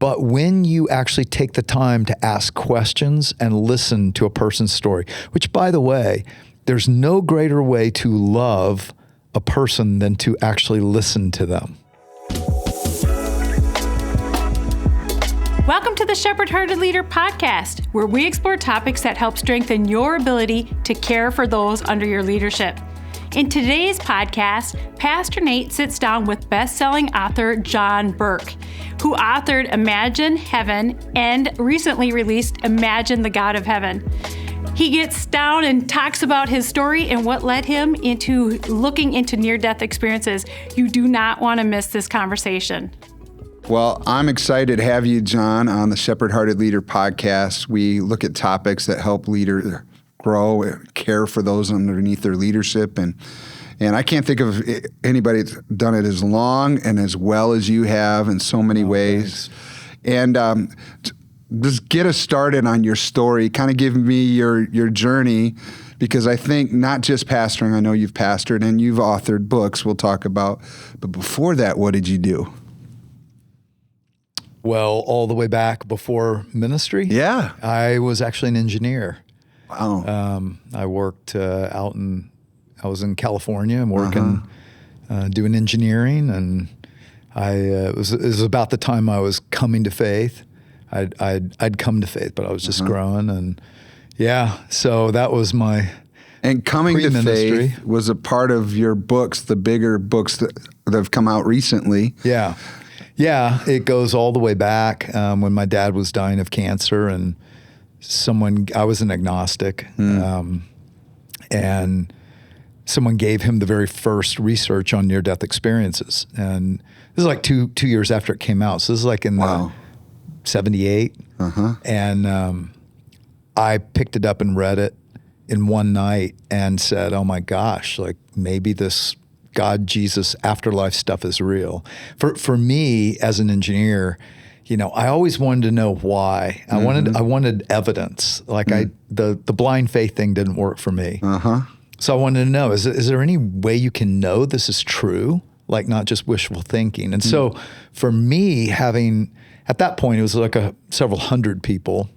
But when you actually take the time to ask questions and listen to a person's story, which, by the way, there's no greater way to love a person than to actually listen to them. Welcome to the Shepherd-Hearted Leader podcast, where we explore topics that help strengthen your ability to care for those under your leadership. In today's podcast, Pastor Nate sits down with best-selling author John Burke, who authored Imagine Heaven and recently released Imagine the God of Heaven. He gets down and talks about his story and what led him into looking into near-death experiences. You do not want to miss this conversation. Well, I'm excited to have you, John, on the Shepherd-Hearted Leader podcast. We look at topics that help leaders grow, care for those underneath their leadership. And I can't think of anybody that's done it as long and as well as you have in so many ways. Thanks. And just get us started on your story. Kind of give me your journey, because I think not just pastoring, I know you've pastored and you've authored books we'll talk about. But before that, what did you do? Well, all the way back before ministry? Yeah. I was actually an engineer. Wow. I worked I was in California and working, doing engineering, and it was about the time I was coming to faith. I'd come to faith, but I was just growing, and so that was my And coming to faith was a part of your books, the bigger books that have come out recently. Yeah. Yeah, it goes all the way back when my dad was dying of cancer, and I was an agnostic, and someone gave him the very first research on near-death experiences. And this is like two years after it came out. So this is like in the 78. And I picked it up and read it in one night and said, oh my gosh, like maybe this God, Jesus, afterlife stuff is real. For me as an engineer, I always wanted to know why. I wanted evidence. Like the blind faith thing didn't work for me. So I wanted to know, is there any way you can know this is true? Like not just wishful thinking. And so for me, at that point, it was like several hundred people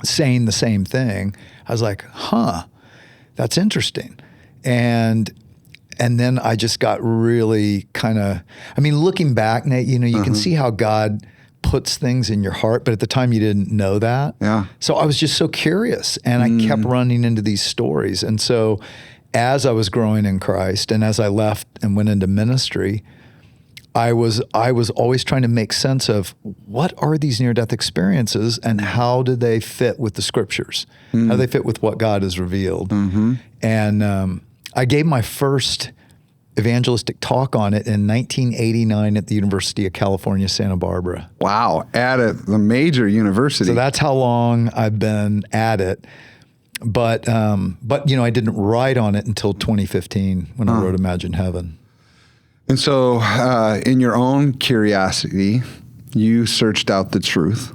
saying the same thing. I was like, that's interesting. And then I just got really looking back, Nate, you can see how God puts things in your heart, but at the time you didn't know that. Yeah. So I was just so curious, and I kept running into these stories. And so as I was growing in Christ and as I left and went into ministry, I was always trying to make sense of what are these near-death experiences and how do they fit with the scriptures? How do they fit with what God has revealed? And I gave my first evangelistic talk on it in 1989 at the University of California, Santa Barbara. Wow, at the major university. So that's how long I've been at it. But I didn't write on it until 2015 when I wrote Imagine Heaven. And so in your own curiosity, you searched out the truth,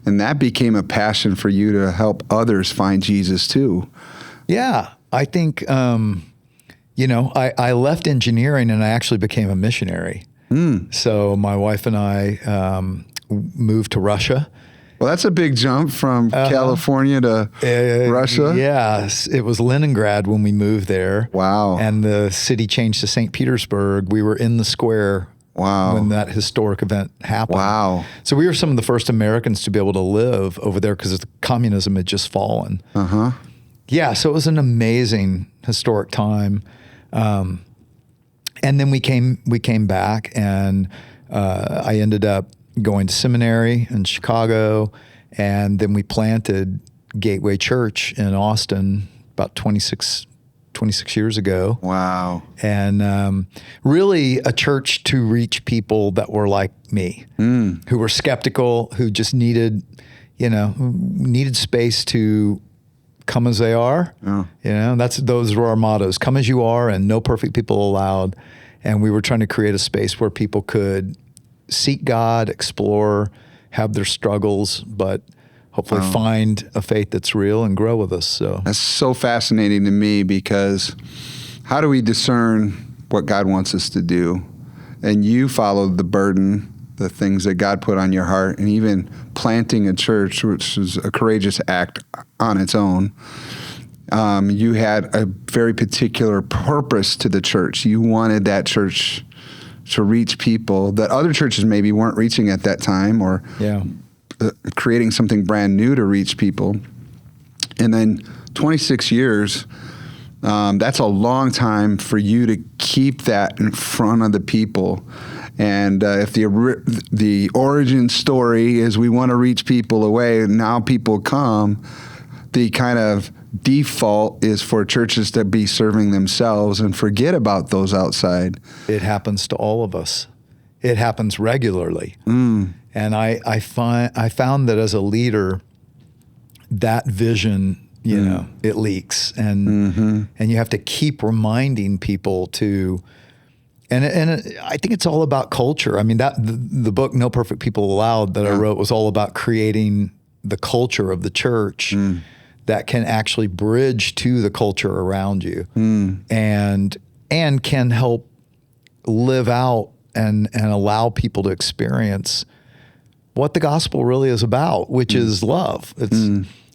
and that became a passion for you to help others find Jesus too. Yeah. I think, I left engineering and I actually became a missionary. So my wife and I moved to Russia. Well, that's a big jump from California to Russia. Yes, it was Leningrad when we moved there. Wow. And the city changed to St. Petersburg. We were in the square when that historic event happened. Wow. So we were some of the first Americans to be able to live over there because communism had just fallen. Yeah, so it was an amazing historic time. And then we came back, and I ended up going to seminary in Chicago, and then we planted Gateway Church in Austin about 26 years ago. Wow. And really a church to reach people that were like me, who were skeptical, who just needed space to come as they are. Those were our mottos: come as you are and no perfect people allowed. And we were trying to create a space where people could seek God, explore, have their struggles, but hopefully find a faith that's real and grow with us. So that's so fascinating to me, because how do we discern what God wants us to do? And you followed the burden, the things that God put on your heart, and even planting a church, which is a courageous act on its own. You had a very particular purpose to the church. You wanted that church to reach people that other churches maybe weren't reaching at that time, or creating something brand new to reach people. And then 26 years, that's a long time for you to keep that in front of the people. And if the origin story is we want to reach people away, and now people come, the kind of default is for churches to be serving themselves and forget about those outside. It happens to all of us. It happens regularly. And I found that as a leader, that vision, you know, it leaks, and you have to keep reminding people to. And I think it's all about culture. I mean, the book "No Perfect People Allowed" that I wrote was all about creating the culture of the church that can actually bridge to the culture around you, and can help live out and allow people to experience what the gospel really is about, which is love.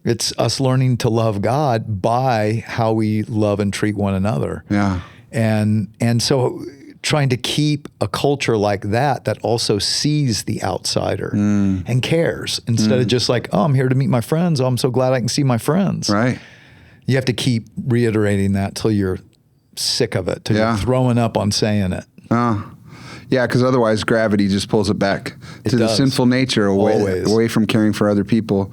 It's us learning to love God by how we love and treat one another. Yeah, and so trying to keep a culture like that also sees the outsider and cares, instead of just like, oh, I'm here to meet my friends. Oh, I'm so glad I can see my friends. Right. You have to keep reiterating that till you're sick of it, till you're throwing up on saying it. Yeah, because otherwise gravity just pulls it back to the sinful nature, away from caring for other people.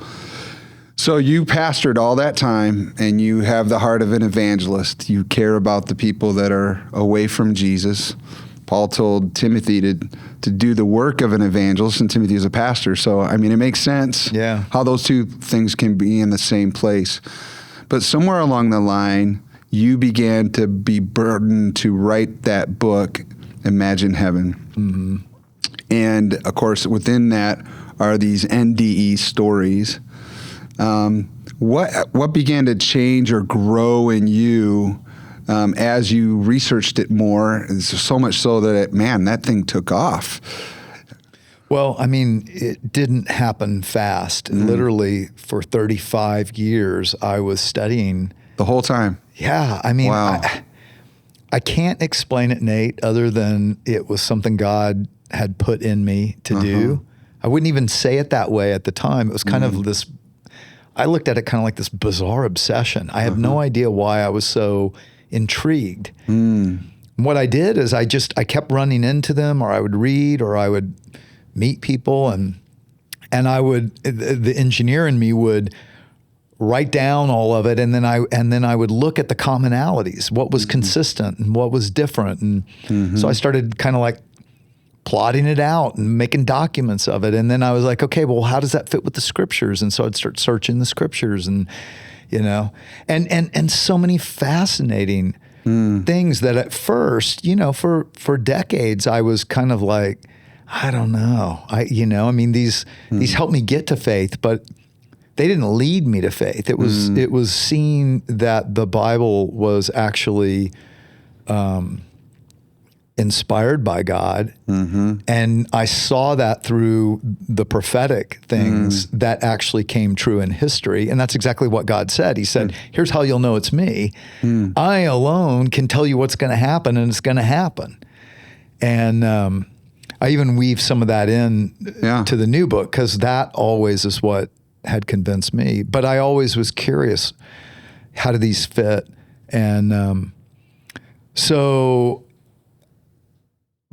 So you pastored all that time, and you have the heart of an evangelist. You care about the people that are away from Jesus. Paul told Timothy to do the work of an evangelist, and Timothy is a pastor. So, I mean, it makes sense how those two things can be in the same place. But somewhere along the line, you began to be burdened to write that book, Imagine Heaven. And, of course, within that are these NDE stories. What began to change or grow in you as you researched it more? So much so that that thing took off. Well, I mean, it didn't happen fast. Literally, for 35 years, I was studying the whole time. Yeah, I mean, wow. I can't explain it, Nate, other than it was something God had put in me to do. I wouldn't even say it that way at the time. It was kind of this. I looked at it kind of like this bizarre obsession. I have no idea why I was so intrigued. What I did is I kept running into them, or I would read, or I would meet people, and the engineer in me would write down all of it, and then I would look at the commonalities, what was consistent and what was different, and so I started kind of like plotting it out and making documents of it. And then I was like, okay, well, how does that fit with the scriptures? And so I'd start searching the scriptures, and, you know, and so many fascinating things that at first, you know, for decades, I was kind of like, I don't know. I mean, these helped me get to faith, but they didn't lead me to faith. It was seeing that the Bible was actually, inspired by God, and I saw that through the prophetic things that actually came true in history, and that's exactly what God said. He said, here's how you'll know it's me. I alone can tell you what's going to happen, and it's going to happen. And I even weave some of that in to the new book, because that always is what had convinced me. But I always was curious, how do these fit? And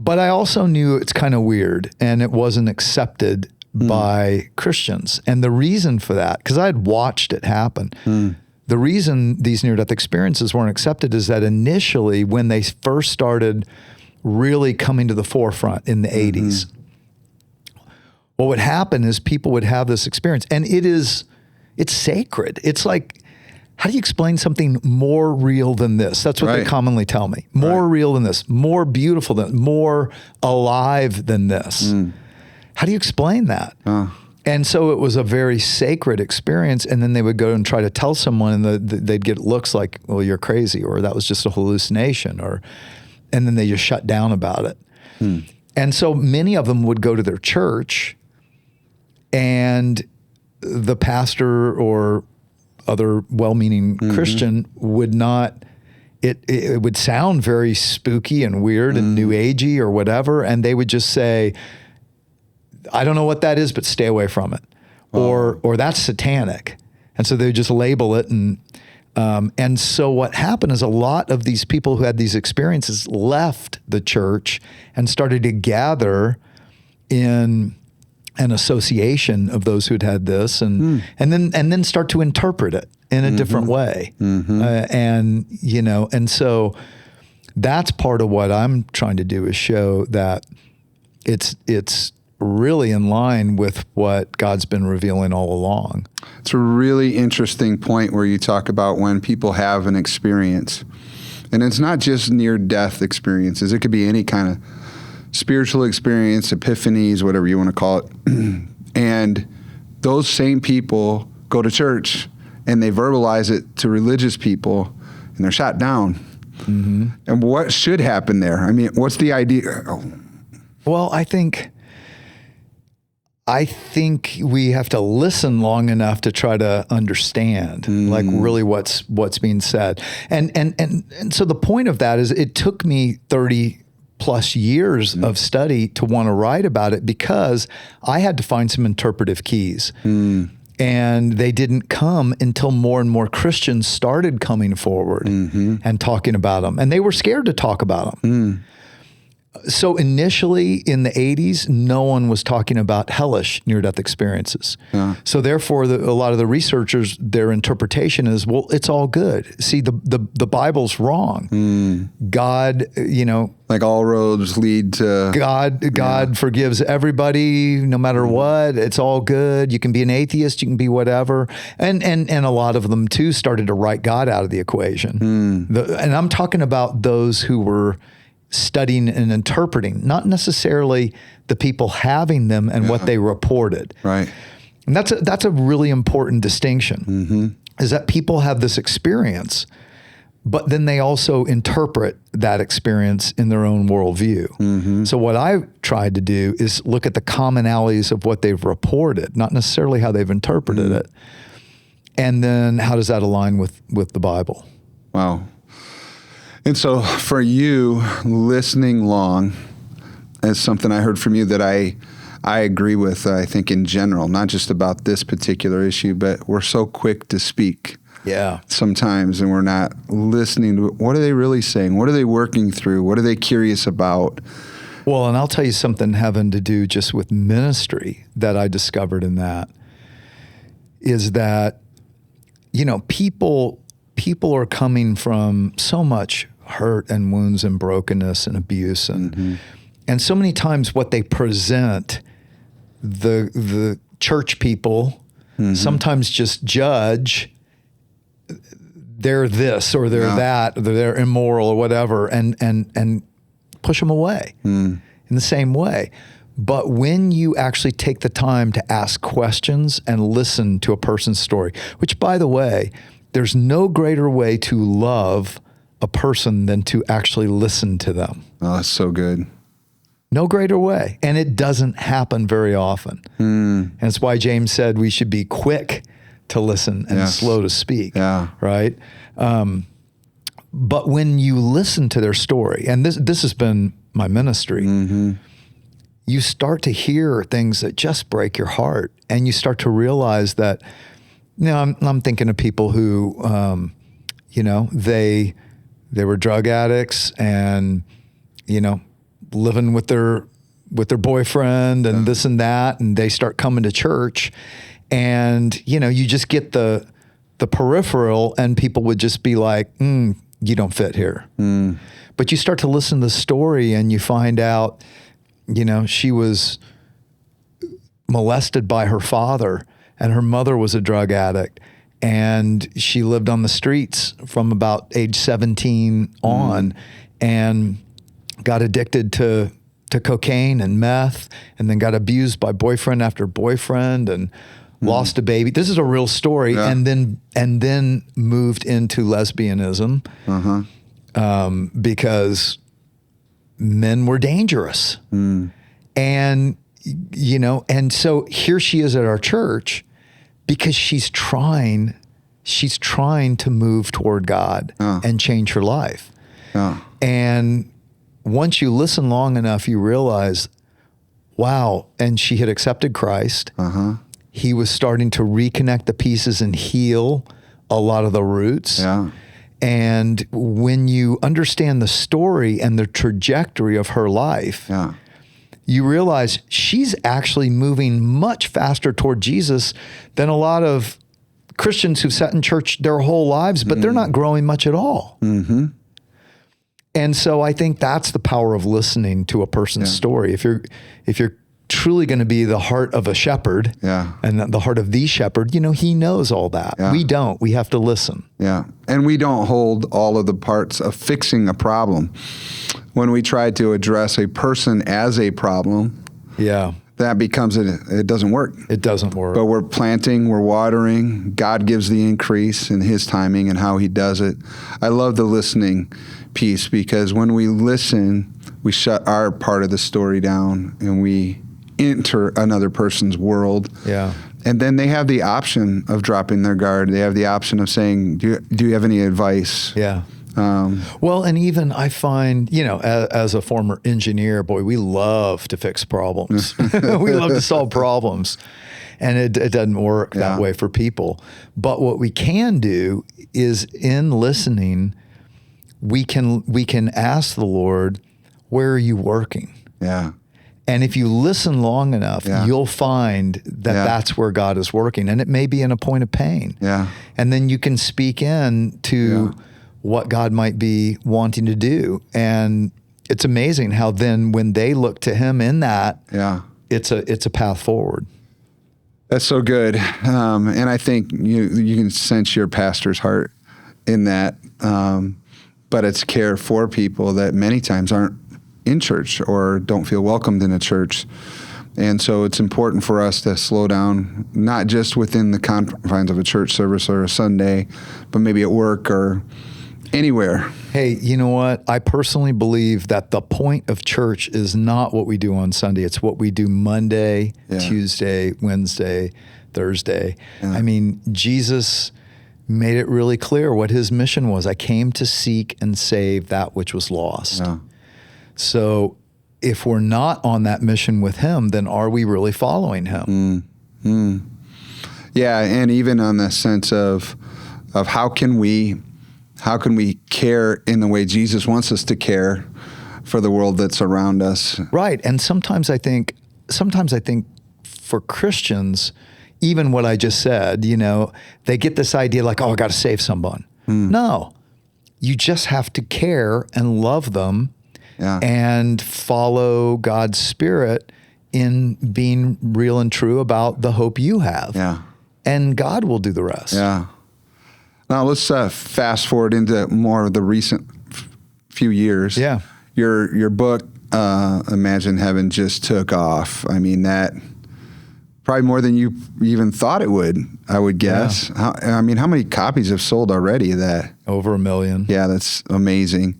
but I also knew it's kind of weird, and it wasn't accepted by Christians. And the reason for that, because I had watched it happen, the reason these near-death experiences weren't accepted is that initially, when they first started really coming to the forefront in the 80s, what would happen is people would have this experience, and it's sacred. It's like, how do you explain something more real than this? That's what they commonly tell me. More real than this, more beautiful than, more alive than this. How do you explain that? And so it was a very sacred experience, and then they would go and try to tell someone, and they'd get looks like, well, you're crazy, or that was just a hallucination, and then they just shut down about it. And so many of them would go to their church, and the pastor or other well-meaning Christian would not, it would sound very spooky and weird and new agey or whatever. And they would just say, I don't know what that is, but stay away from it. Or that's satanic. And so they would just label it. And so what happened is a lot of these people who had these experiences left the church and started to gather in an association of those who'd had this, and then start to interpret it in a different way. And so that's part of what I'm trying to do, is show that it's really in line with what God's been revealing all along. It's a really interesting point where you talk about when people have an experience, and it's not just near-death experiences. It could be any kind of spiritual experience, epiphanies, whatever you want to call it. And those same people go to church and they verbalize it to religious people, and they're shot down. And what should happen there? I mean, what's the idea? Well, I think we have to listen long enough to try to understand, like, really what's being said. And so the point of that is, it took me 30 plus years of study to want to write about it, because I had to find some interpretive keys. And they didn't come until more and more Christians started coming forward and talking about them. And they were scared to talk about them. So initially in the 80s, no one was talking about hellish near-death experiences. So therefore, a lot of the researchers, their interpretation is, well, it's all good. See, the Bible's wrong. God, like all roads lead to God forgives everybody, no matter what. It's all good. You can be an atheist. You can be whatever. And a lot of them too started to write God out of the equation. And I'm talking about those who were studying and interpreting, not necessarily the people having them and what they reported. Right. And that's a really important distinction, is that people have this experience, but then they also interpret that experience in their own worldview. So what I've tried to do is look at the commonalities of what they've reported, not necessarily how they've interpreted it. And then how does that align with the Bible? Wow. And so for you, listening long is something I heard from you that I agree with, I think, in general, not just about this particular issue, but we're so quick to speak sometimes, and we're not listening to what are they really saying? What are they working through? What are they curious about? Well, and I'll tell you something having to do just with ministry that I discovered in that is that, people are coming from so much hurt and wounds and brokenness and abuse, and so many times what they present, the church people sometimes just judge. They're this or they're that, or they're immoral or whatever, and push them away in the same way. But when you actually take the time to ask questions and listen to a person's story, which, by the way, there's no greater way to love a person than to actually listen to them. Oh, that's so good. No greater way. And it doesn't happen very often. And it's why James said we should be quick to listen and slow to speak. Right? But when you listen to their story, and this has been my ministry, you start to hear things that just break your heart. And you start to realize that, I'm thinking of people who, they were drug addicts and, living with their boyfriend and this and that, and they start coming to church, and, you just get the peripheral, and people would just be like, you don't fit here. But you start to listen to the story and you find out, she was molested by her father, and her mother was a drug addict. And she lived on the streets from about age 17 on, and got addicted to cocaine and meth, and then got abused by boyfriend after boyfriend, and lost a baby. This is a real story. And then moved into lesbianism because men were dangerous. And, and so here she is at our church because she's trying to move toward God and change her life. And once you listen long enough, you realize, wow. And she had accepted Christ. He was starting to reconnect the pieces and heal a lot of the roots. And when you understand the story and the trajectory of her life, you realize she's actually moving much faster toward Jesus than a lot of Christians who've sat in church their whole lives, but they're not growing much at all. And so I think that's the power of listening to a person's story. If you're truly going to be the heart of a shepherd and the heart of the shepherd, he knows all that. We don't. We have to listen. And we don't hold all of the parts of fixing a problem. When we try to address a person as a problem, that becomes it doesn't work. It doesn't work. But we're planting, we're watering. God gives the increase in his timing and how he does it. I love the listening piece because when we listen, we shut our part of the story down and we enter another person's world. And then they have the option of dropping their guard. They have the option of saying, do you have any advice? Well, and even I find, as a former engineer, boy, we love to fix problems. We love to solve problems. And it doesn't work that way for people. But what we can do is in listening, we can ask the Lord, where are you working? And if you listen long enough, you'll find that that's where God is working. And it may be in a point of pain. And then you can speak in to what God might be wanting to do. And it's amazing how then when they look to him in that, it's a path forward. That's so good. And I think you can sense your pastor's heart in that. But it's care for people that many times aren't in church or don't feel welcomed in a church. And so it's important for us to slow down, not just within the confines of a church service or a Sunday, but maybe at work or anywhere. Hey, you know what? I personally believe that the point of church is not what we do on Sunday. It's what we do Monday, Tuesday, Wednesday, Thursday. I mean, Jesus made it really clear what his mission was. I came to seek and save that which was lost. So if we're not on that mission with him, then are we really following him? Yeah, and even on the sense of how can we care in the way Jesus wants us to care for the world that's around us? Right. And sometimes I think for Christians, even what I just said, they get this idea like, oh, I got to save someone. No, you just have to care and love them and follow God's Spirit in being real and true about the hope you have. And God will do the rest. Now let's fast forward into more of the recent few years. Your book, Imagine Heaven, just took off. I mean, that probably more than you even thought it would, I would guess. How many copies have sold already of that? Over 1 million. Yeah, that's amazing.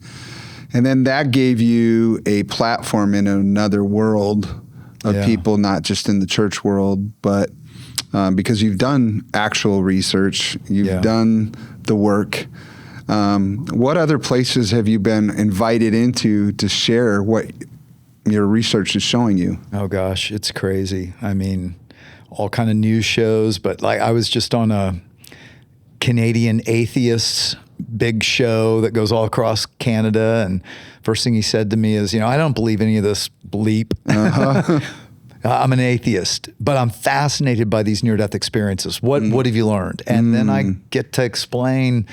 And then that gave you a platform in another world of people, not just in the church world, but because you've done actual research, you've done the work. What other places have you been invited into to share what your research is showing you? Oh gosh, it's crazy. I mean, all kind of news shows, but like I was just on a Canadian atheists big show that goes all across Canada, and first thing he said to me is, I don't believe any of this bleep. I'm an atheist, but I'm fascinated by these near-death experiences. What have you learned? And then I get to explain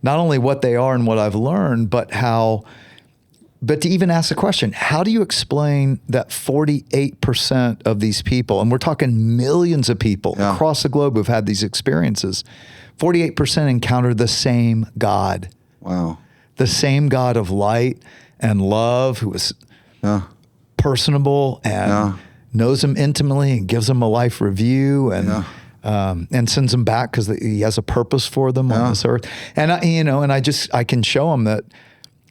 not only what they are and what I've learned, but to even ask the question, how do you explain that 48% of these people, and we're talking millions of people across the globe who've had these experiences, 48% encounter the same God. Wow. The same God of light and love who is personable and knows them intimately and gives them a life review and sends them back because he has a purpose for them on this earth. And I can show them that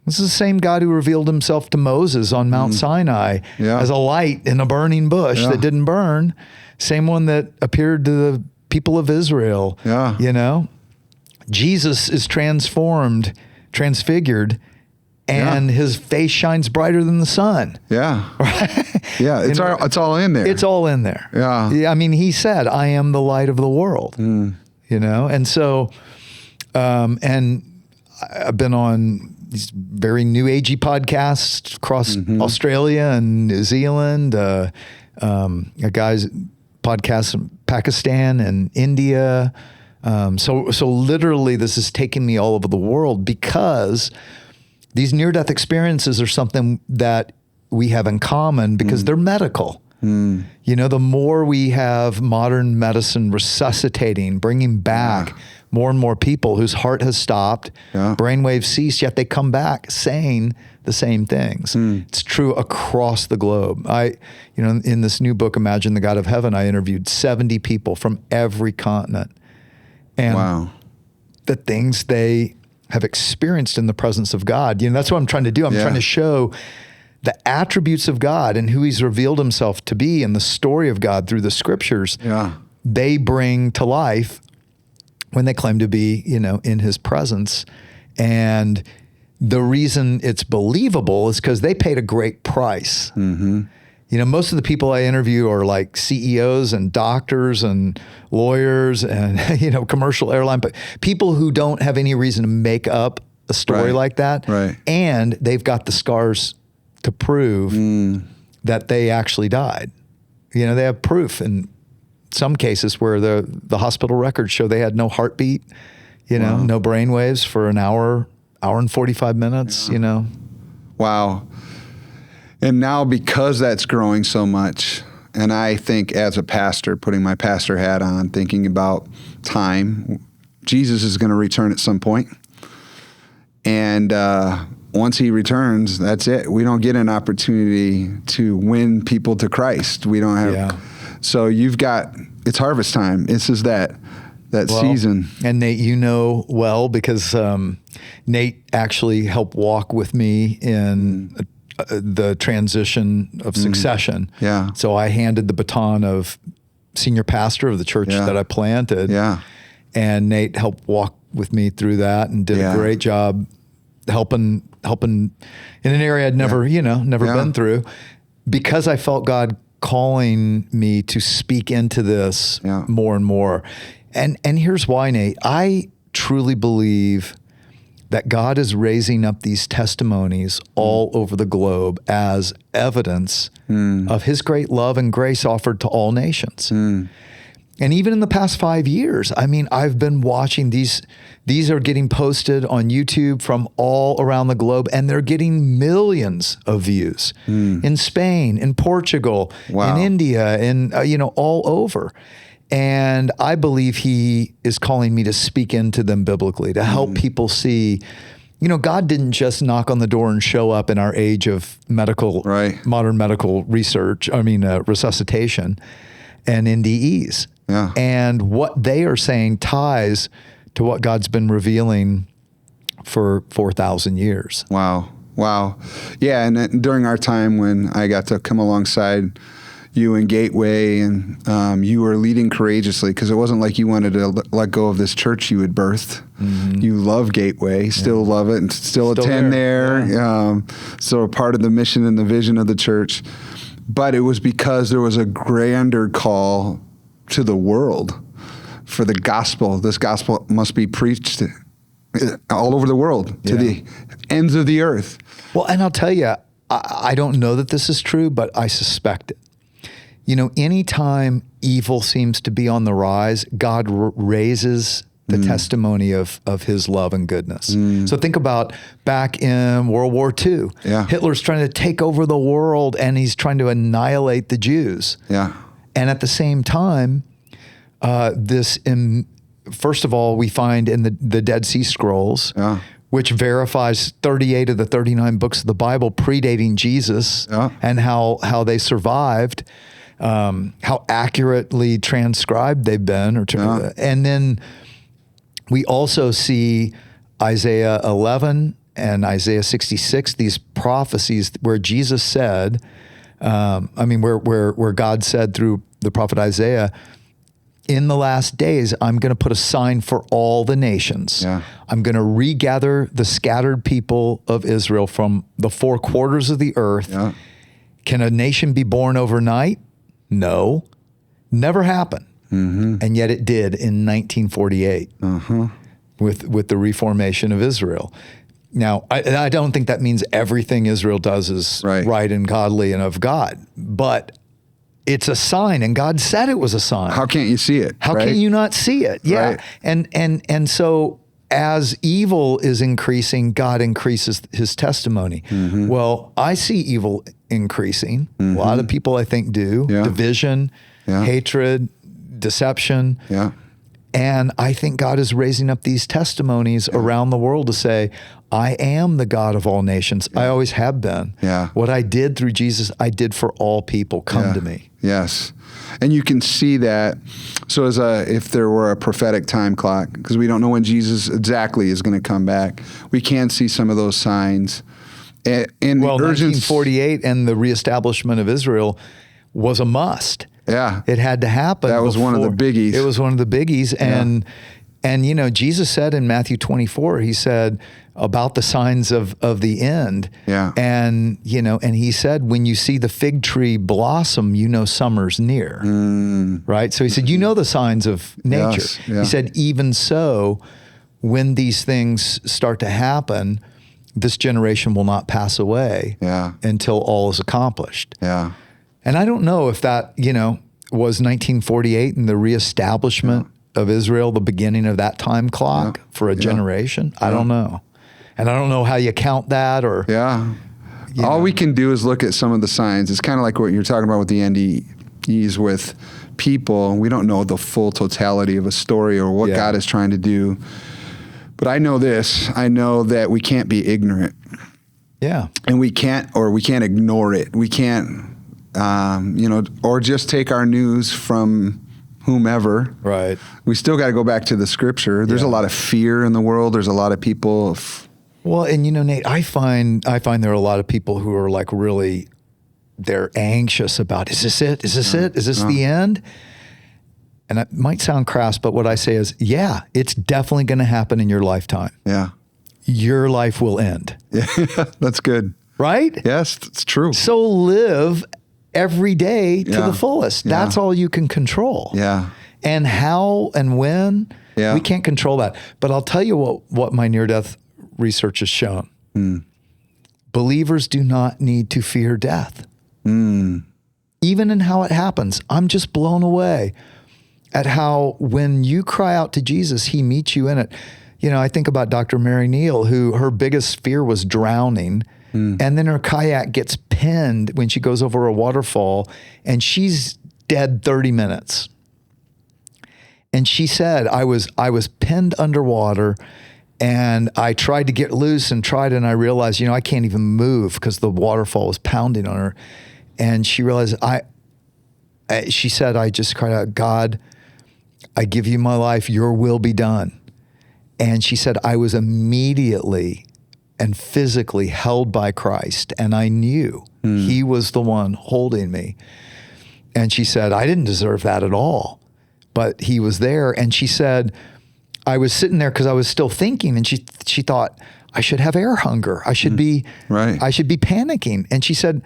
This is the same God who revealed himself to Moses on Mount Sinai as a light in a burning bush that didn't burn. Same one that appeared to the people of Israel. Yeah. You know, Jesus is transformed, transfigured, and his face shines brighter than the sun. Yeah. Right? Yeah. It's all in there. It's all in there. Yeah. I mean, he said, I am the light of the world, you know? And so, and I've been on these very new agey podcasts across Australia and New Zealand, a guy's podcast in Pakistan and India. So literally this is taking me all over the world because these near-death experiences are something that we have in common because they're medical. You know, the more we have modern medicine resuscitating, bringing back more and more people whose heart has stopped, brainwaves cease, yet they come back saying the same things. It's true across the globe. In this new book, Imagine the God of Heaven, I interviewed 70 people from every continent. And the things they have experienced in the presence of God, you know, that's what I'm trying to do. I'm trying to show the attributes of God and who he's revealed himself to be and the story of God through the scriptures. They bring to life when they claim to be, you know, in his presence. And the reason it's believable is because they paid a great price. You know, most of the people I interview are like CEOs and doctors and lawyers and, you know, commercial airline, but people who don't have any reason to make up a story like that. And they've got the scars to prove that they actually died. You know, they have proof in some cases where the hospital records show they had no heartbeat, you know, no brain waves for an hour and 45 minutes, you know. Wow. And now because that's growing so much, and I think as a pastor, putting my pastor hat on, thinking about time, Jesus is going to return at some point. And once he returns, that's it. We don't get an opportunity to win people to Christ. We don't have. So you've got, it's harvest time. This is that season. And Nate, you know well, because Nate actually helped walk with me in the transition of succession. So I handed the baton of senior pastor of the church that I planted. And Nate helped walk with me through that and did a great job helping in an area I'd never, never been through, because I felt God calling me to speak into this more and more. And here's why, Nate. I truly believe that God is raising up these testimonies all over the globe as evidence of his great love and grace offered to all nations. And even in the past 5 years, I mean, I've been watching these are getting posted on YouTube from all around the globe, and they're getting millions of views in Spain, in Portugal, in India, in, all over. And I believe he is calling me to speak into them biblically, to help people see, God didn't just knock on the door and show up in our age of modern medical research, resuscitation and NDEs. And what they are saying ties to what God's been revealing for 4,000 years. Wow. Yeah, and during our time when I got to come alongside you in Gateway, and you were leading courageously, because it wasn't like you wanted to let go of this church you had birthed. You love Gateway, still love it, and still attend there. So a part of the mission and the vision of the church. But it was because there was a grander call to the world for the gospel. This gospel must be preached all over the world, to the ends of the earth. Well, and I'll tell you, I don't know that this is true, but I suspect it. Anytime evil seems to be on the rise, God raises the testimony of his love and goodness. So think about back in World War II. Hitler's trying to take over the world, and he's trying to annihilate the Jews. And at the same time, first of all, we find in the Dead Sea Scrolls, which verifies 38 of the 39 books of the Bible predating Jesus, and how they survived, how accurately transcribed they've been. And then we also see Isaiah 11 and Isaiah 66, these prophecies where Jesus said, where God said through the prophet Isaiah, in the last days, I'm going to put a sign for all the nations. Yeah. I'm going to regather the scattered people of Israel from the four quarters of the earth. Yeah. Can a nation be born overnight? No. Never happened. Mm-hmm. And yet it did in 1948 with the reformation of Israel. Now, I don't think that means everything Israel does is right and godly and of God, but it's a sign, and God said it was a sign. How can't you see it? How can you not see it? Yeah. Right. And so as evil is increasing, God increases his testimony. Mm-hmm. Well, I see evil increasing. Mm-hmm. A lot of people, I think, do. Yeah. Division, hatred, deception. Yeah. And I think God is raising up these testimonies around the world to say, I am the God of all nations. I always have been. Yeah. What I did through Jesus, I did for all people. Come to me. Yes. And you can see that. So if there were a prophetic time clock, because we don't know when Jesus exactly is going to come back, we can see some of those signs. And 1948 and the reestablishment of Israel was a must. Yeah. It had to happen. That was one of the biggies. It was one of the biggies. And Jesus said in Matthew 24, he said about the signs of the end. Yeah. And, and he said, when you see the fig tree blossom, summer's near. Right? So he said, the signs of nature. Yes. Yeah. He said, even so, when these things start to happen, this generation will not pass away until all is accomplished. Yeah. And I don't know if that, was 1948 and the reestablishment of Israel, the beginning of that time clock for a generation. I don't know. And I don't know how you count that or... Yeah. All we can do is look at some of the signs. It's kind of like what you're talking about with the NDEs with people. We don't know the full totality of a story or what God is trying to do. But I know this. I know that we can't be ignorant. Yeah. And we can't ignore it. We can't... or just take our news from whomever. Right. We still got to go back to the scripture. There's a lot of fear in the world. There's a lot of people. Well, and Nate, I find there are a lot of people who are like really, they're anxious about, is this it? Is this it? Is this the end? And it might sound crass, but what I say is, it's definitely going to happen in your lifetime. Yeah. Your life will end. Yeah, that's good. Right? Yes, it's true. So live every day to the fullest. That's all you can control. Yeah. And how and when, we can't control that. But I'll tell you what my near-death research has shown. Believers do not need to fear death. Even in how it happens. I'm just blown away at how when you cry out to Jesus, he meets you in it. I think about Dr. Mary Neal, who her biggest fear was drowning. And then her kayak gets pinned when she goes over a waterfall, and she's dead 30 minutes. And she said, I was pinned underwater, and I tried to get loose and I realized, I can't even move because the waterfall was pounding on her. And she realized, she said, I just cried out, God, I give you my life, your will be done. And she said, I was immediately and physically held by Christ, and I knew he was the one holding me. And she said, I didn't deserve that at all, but he was there. And she said, I was sitting there because I was still thinking, and she thought, I should have air hunger. I should be I should be panicking. And she said,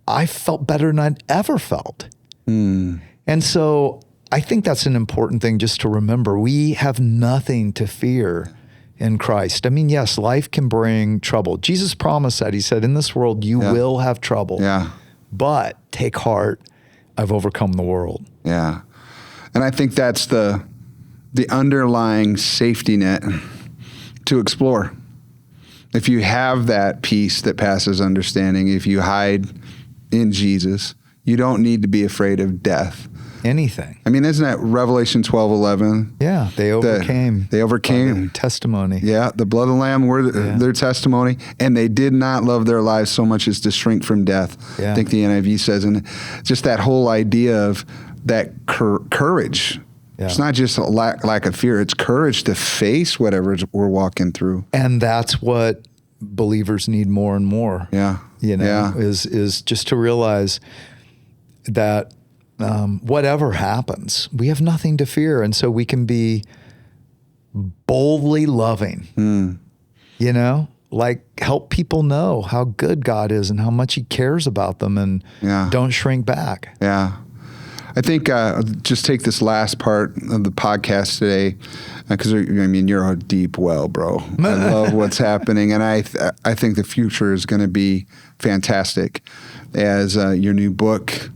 I felt better than I'd ever felt. And so I think that's an important thing just to remember. We have nothing to fear in Christ. I mean, yes, life can bring trouble. Jesus promised that. He said, in this world, you will have trouble. Yeah. But take heart, I've overcome the world. Yeah. And I think that's the underlying safety net to explore. If you have that peace that passes understanding, if you hide in Jesus, you don't need to be afraid of death. Anything. I mean, isn't that Revelation 12:11? Yeah, they overcame. They overcame. Testimony. Yeah, the blood of the Lamb were their testimony, and they did not love their lives so much as to shrink from death. Yeah. I think the NIV says, and just that whole idea of that courage Yeah. It's not just a lack of fear. It's courage to face whatever we're walking through. And that's what believers need more and more. Yeah. Is just to realize that whatever happens, we have nothing to fear. And so we can be boldly loving, like help people know how good God is and how much he cares about them, and don't shrink back. Yeah. I think just take this last part of the podcast today, because you're a deep well, bro. I love what's happening, and I think the future is going to be fantastic as your new book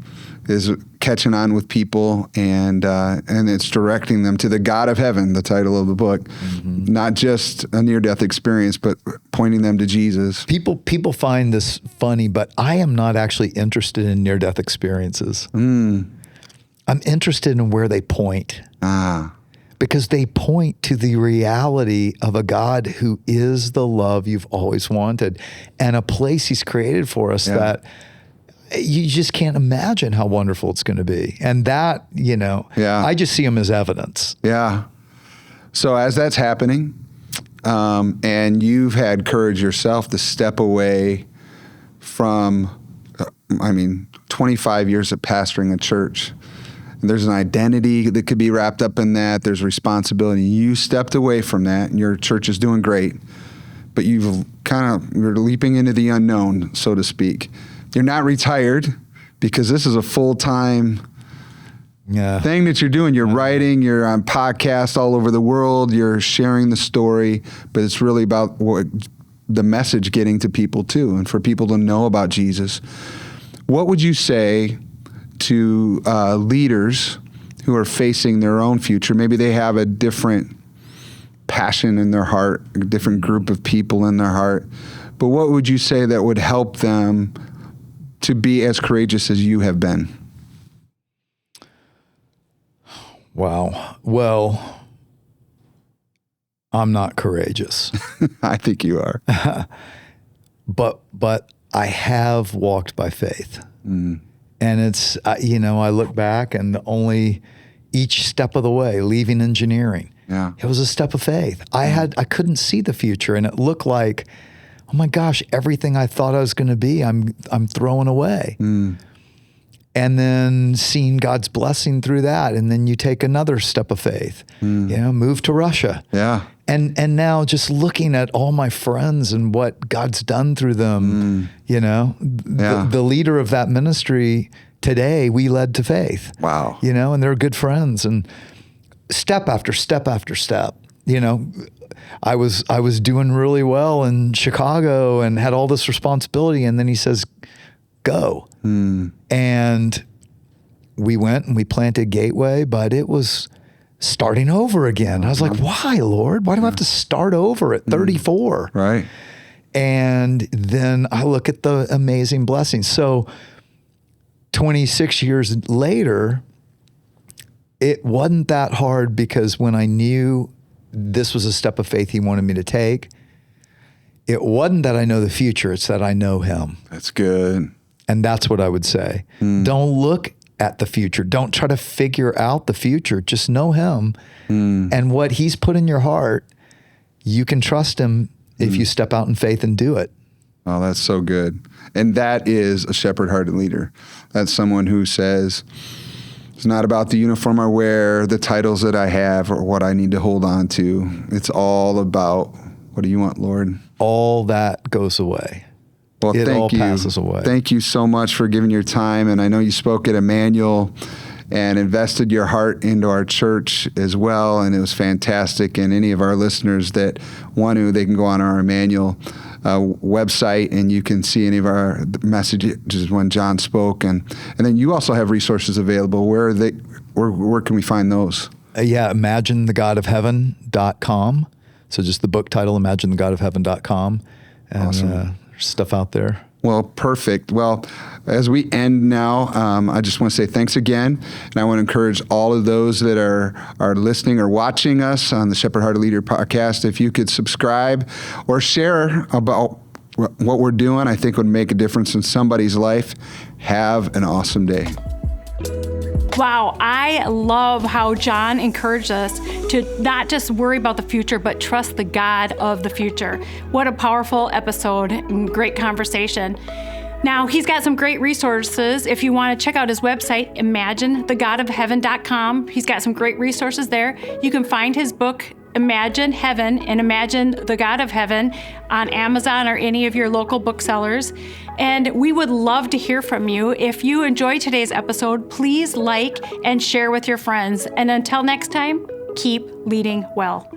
is catching on with people, and it's directing them to the God of heaven, the title of the book, not just a near-death experience, but pointing them to Jesus. People find this funny, but I am not actually interested in near-death experiences. I'm interested in where they point. Because they point to the reality of a God who is the love you've always wanted, and a place he's created for us that you just can't imagine how wonderful it's going to be. And that, I just see them as evidence. Yeah. So as that's happening, and you've had courage yourself to step away from, 25 years of pastoring a church. There's an identity that could be wrapped up in that. There's responsibility. You stepped away from that, and your church is doing great, but you're leaping into the unknown, so to speak. You're not retired, because this is a full-time thing that you're doing. You're writing, you're on podcasts all over the world, you're sharing the story, but it's really about the message getting to people too, and for people to know about Jesus. What would you say to leaders who are facing their own future? Maybe they have a different passion in their heart, a different group of people in their heart, but what would you say that would help them to be as courageous as you have been? Wow. Well, I'm not courageous. I think you are. But I have walked by faith. And it's, I look back, and each step of the way, leaving engineering, it was a step of faith. I couldn't see the future, and it looked like, oh my gosh, everything I thought I was going to be, I'm throwing away. And then seeing God's blessing through that, and then you take another step of faith, move to Russia. Yeah. And now just looking at all my friends and what God's done through them, the leader of that ministry today, we led to faith. Wow. And they're good friends, and step after step after step, I was doing really well in Chicago and had all this responsibility, and then he says, go. And we went and we planted Gateway, but it was starting over again. I was like, why, Lord? Why do I have to start over at 34? Right. And then I look at the amazing blessings. So 26 years later, it wasn't that hard, because when I knew this was a step of faith he wanted me to take, it wasn't that I know the future, it's that I know him. That's good. And that's what I would say. Don't look at the future. Don't try to figure out the future. Just know him. And what he's put in your heart, you can trust him if you step out in faith and do it. Oh, that's so good. And that is a shepherd-hearted leader. That's someone who says, it's not about the uniform I wear, the titles that I have, or what I need to hold on to. It's all about, what do you want, Lord? All that goes away. Well, it all passes away. Thank you so much for giving your time. And I know you spoke at Emmanuel and invested your heart into our church as well. And it was fantastic. And any of our listeners that want to, they can go on our Emmanuel website, and you can see any of our messages when John spoke. And then you also have resources available. Where can we find those? imaginethegodofheaven.com. So just the book title, imaginethegodofheaven.com. And awesome. Stuff out there. Well, perfect. Well, as we end now, I just want to say thanks again. And I want to encourage all of those that are listening or watching us on the Shepherd Hearted Leader podcast, if you could subscribe or share about what we're doing, I think would make a difference in somebody's life. Have an awesome day. Wow, I love how John encouraged us to not just worry about the future, but trust the God of the future. What a powerful episode and great conversation. Now, he's got some great resources. If you want to check out his website, imaginethegodofheaven.com. He's got some great resources there. You can find his book, Imagine Heaven and Imagine the God of Heaven, on Amazon or any of your local booksellers. And we would love to hear from you. If you enjoyed today's episode, please like and share with your friends. And until next time, keep leading well.